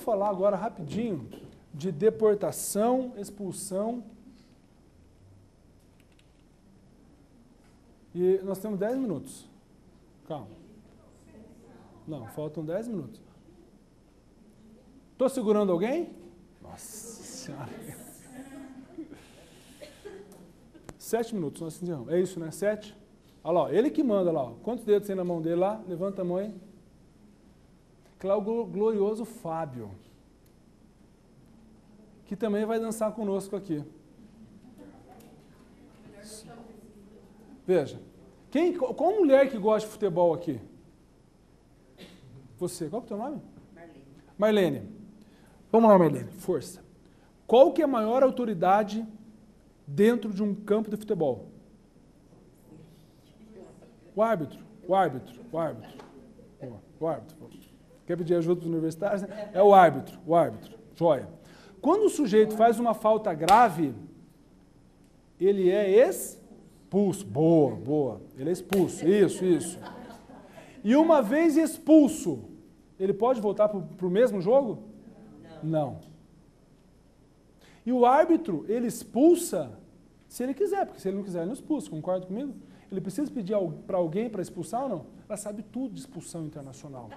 Vamos falar agora rapidinho de deportação, expulsão. E nós temos 10 minutos. Calma. Não, faltam 10 minutos. Estou segurando alguém? Nossa Senhora. 7 minutos, nós encerramos. É isso, né? 7? Olha lá, ele que manda lá. Ó. Quantos dedos tem na mão dele lá? Levanta a mão aí. Que lá é o glorioso Fábio, que também vai dançar conosco aqui. Veja, qual mulher que gosta de futebol aqui? Você, qual que é o teu nome? Marlene. Marlene. Vamos lá, Marlene, força. Qual que é a maior autoridade dentro de um campo de futebol? O árbitro, o árbitro, o árbitro. O árbitro. Quer pedir ajuda para os universitários? Né? É o árbitro, joia. Quando o sujeito faz uma falta grave, ele é expulso. Boa, boa. Ele é expulso, isso. E uma vez expulso, ele pode voltar para o mesmo jogo? Não. E o árbitro, ele expulsa se ele quiser, porque se ele não quiser, ele não expulsa, concorda comigo? Ele precisa pedir para alguém para expulsar ou não? Ela sabe tudo de expulsão internacional.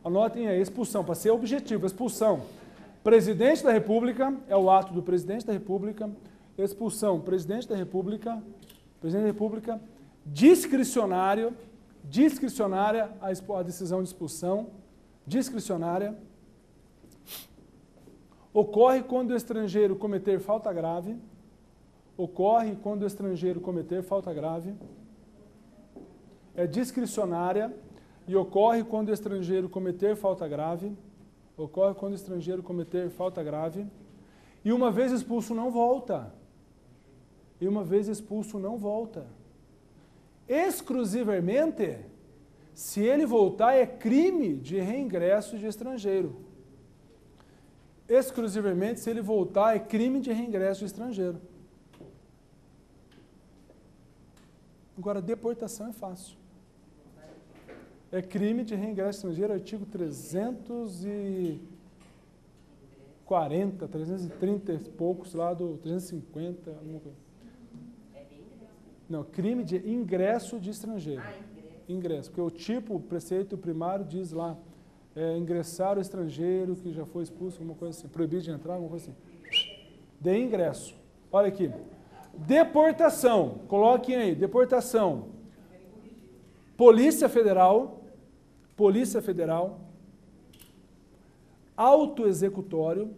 Anotem aí, expulsão, para ser objetivo, expulsão. Presidente da República, é o ato do presidente da República. Expulsão, presidente da República, discricionária a decisão de expulsão, discricionária. Ocorre quando o estrangeiro cometer falta grave. É discricionária e ocorre quando o estrangeiro cometer falta grave. E uma vez expulso não volta. Exclusivamente, se ele voltar, é crime de reingresso de estrangeiro. Agora, deportação é fácil. É crime de reingresso estrangeiro, artigo 340, 330 e poucos lá do 350, alguma coisa. Não, crime de ingresso de estrangeiro. Ingresso, porque o tipo, o preceito primário diz lá, ingressar o estrangeiro que já foi expulso, alguma coisa assim, proibido de entrar, alguma coisa assim. De ingresso. Olha aqui. Deportação, coloquem aí, deportação. Polícia Federal, autoexecutório,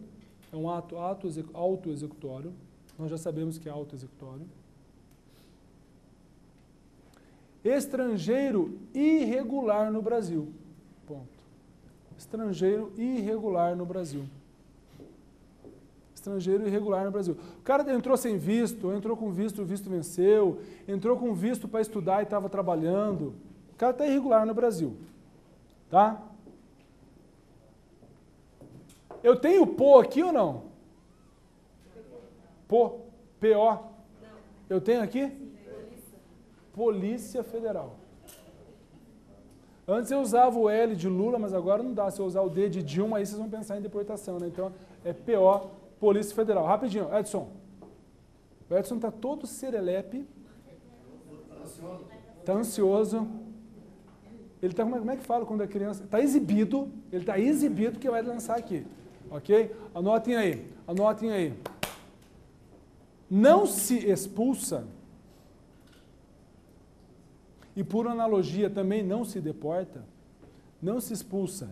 é um autoexecutório, nós já sabemos que é autoexecutório. Estrangeiro irregular no Brasil, ponto. Estrangeiro irregular no Brasil. O cara entrou sem visto, entrou com visto, o visto venceu, entrou com visto para estudar e estava trabalhando. O cara está irregular no Brasil. Tá? Eu tenho PO aqui ou não? PO? P-O? Eu tenho aqui? Polícia Federal. Antes eu usava o L de Lula, mas agora não dá. Se eu usar o D de Dilma, aí vocês vão pensar em deportação, né? Então, é PO, Polícia Federal. Rapidinho, Edson. O Edson está todo serelepe. Está ansioso. Ele está, como é que fala quando é criança? Está exibido. Ele está exibido que vai lançar aqui. Ok? Anotem aí. Não se expulsa, e por analogia também não se deporta, não se expulsa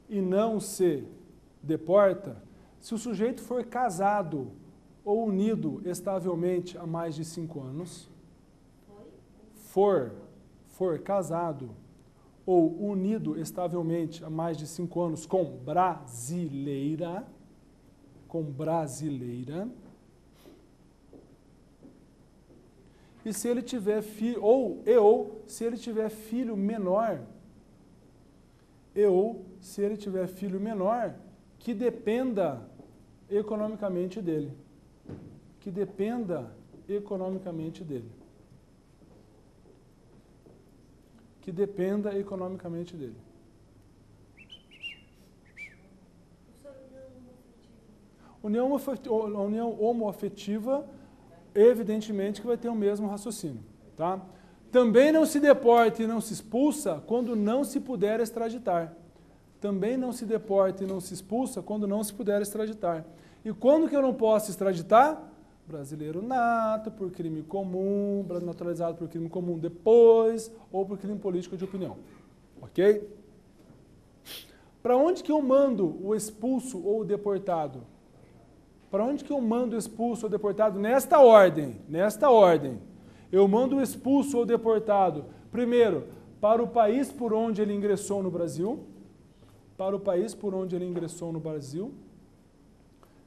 e não se deporta, se o sujeito for casado ou unido estavelmente há mais de 5 anos, for casado ou unido estavelmente há mais de 5 anos com brasileira, e se ele tiver filho, ou se ele tiver filho menor, que dependa economicamente dele. União homoafetiva, evidentemente que vai ter o mesmo raciocínio. Tá? Também não se deporta e não se expulsa quando não se puder extraditar. Também não se deporta e não se expulsa quando não se puder extraditar. E quando que eu não posso extraditar? Brasileiro nato, por crime comum, naturalizado por crime comum depois, ou por crime político de opinião. Ok? Para onde que eu mando o expulso ou o deportado? Para onde que eu mando o expulso ou deportado? Nesta ordem. Eu mando o expulso ou deportado, primeiro, para o país por onde ele ingressou no Brasil.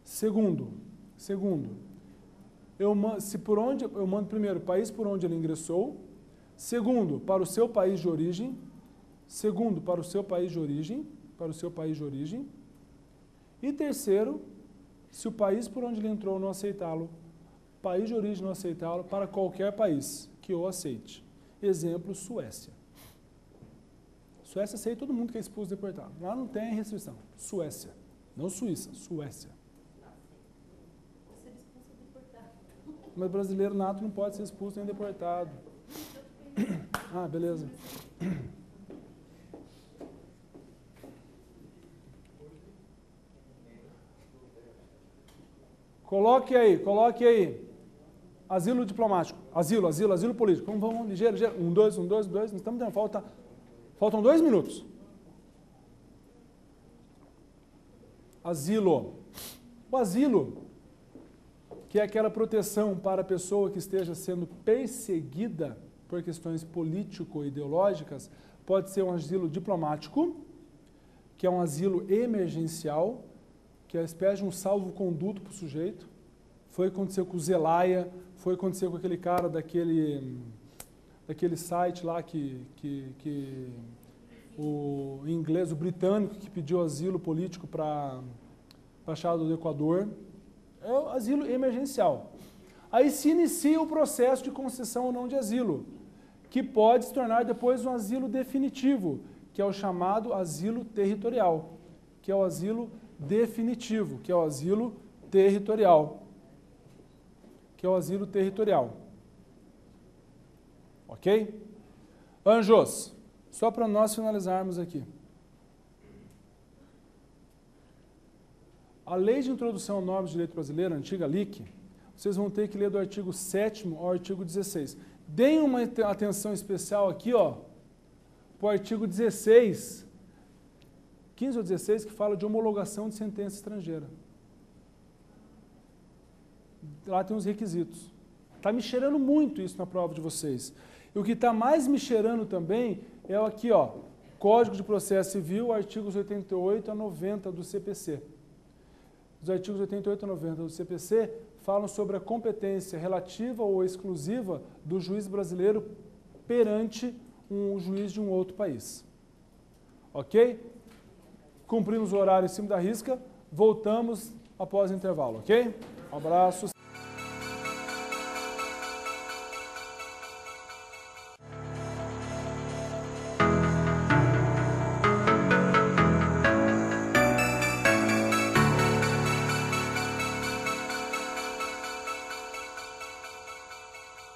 Segundo, eu mando primeiro o país por onde ele ingressou. Segundo, para o seu país de origem. E terceiro, se o país por onde ele entrou não aceitá-lo, país de origem não aceitá-lo, para qualquer país que o aceite. Exemplo, Suécia. Suécia aceita todo mundo que é expulso e deportado. Lá não tem restrição. Suécia. Não Suíça, Suécia. Mas brasileiro nato não pode ser expulso nem deportado. Ah, beleza. Coloque aí. Asilo diplomático. Asilo político. Vamos, ligeiro. 1, 2, nós estamos dando, faltam 2 minutos. Asilo. O asilo, que é aquela proteção para a pessoa que esteja sendo perseguida por questões político-ideológicas, pode ser um asilo diplomático, que é um asilo emergencial, que é uma espécie de um salvo-conduto para o sujeito. Foi acontecer com o Zelaya, foi acontecer com aquele cara daquele site lá o inglês, o britânico, que pediu asilo político para a Embaixada do Equador. É o asilo emergencial. Aí se inicia o processo de concessão ou não de asilo, que pode se tornar depois um asilo definitivo, que é o chamado asilo territorial, que é o asilo definitivo, que é o asilo territorial. Ok? Anjos, só para nós finalizarmos aqui. A Lei de Introdução a Normas de Direito Brasileiro, a antiga LIC, vocês vão ter que ler do artigo 7º ao artigo 16. Deem uma atenção especial aqui, ó, para o artigo 16, 15 ou 16, que fala de homologação de sentença estrangeira. Lá tem os requisitos. Está me cheirando muito isso na prova de vocês. E o que está mais me cheirando também é aqui, ó, Código de Processo Civil, artigos 88 a 90 do CPC. Os artigos 88 a 90 do CPC falam sobre a competência relativa ou exclusiva do juiz brasileiro perante um juiz de um outro país. Ok? Cumprimos o horário em cima da risca, voltamos após o intervalo, ok? Um abraço.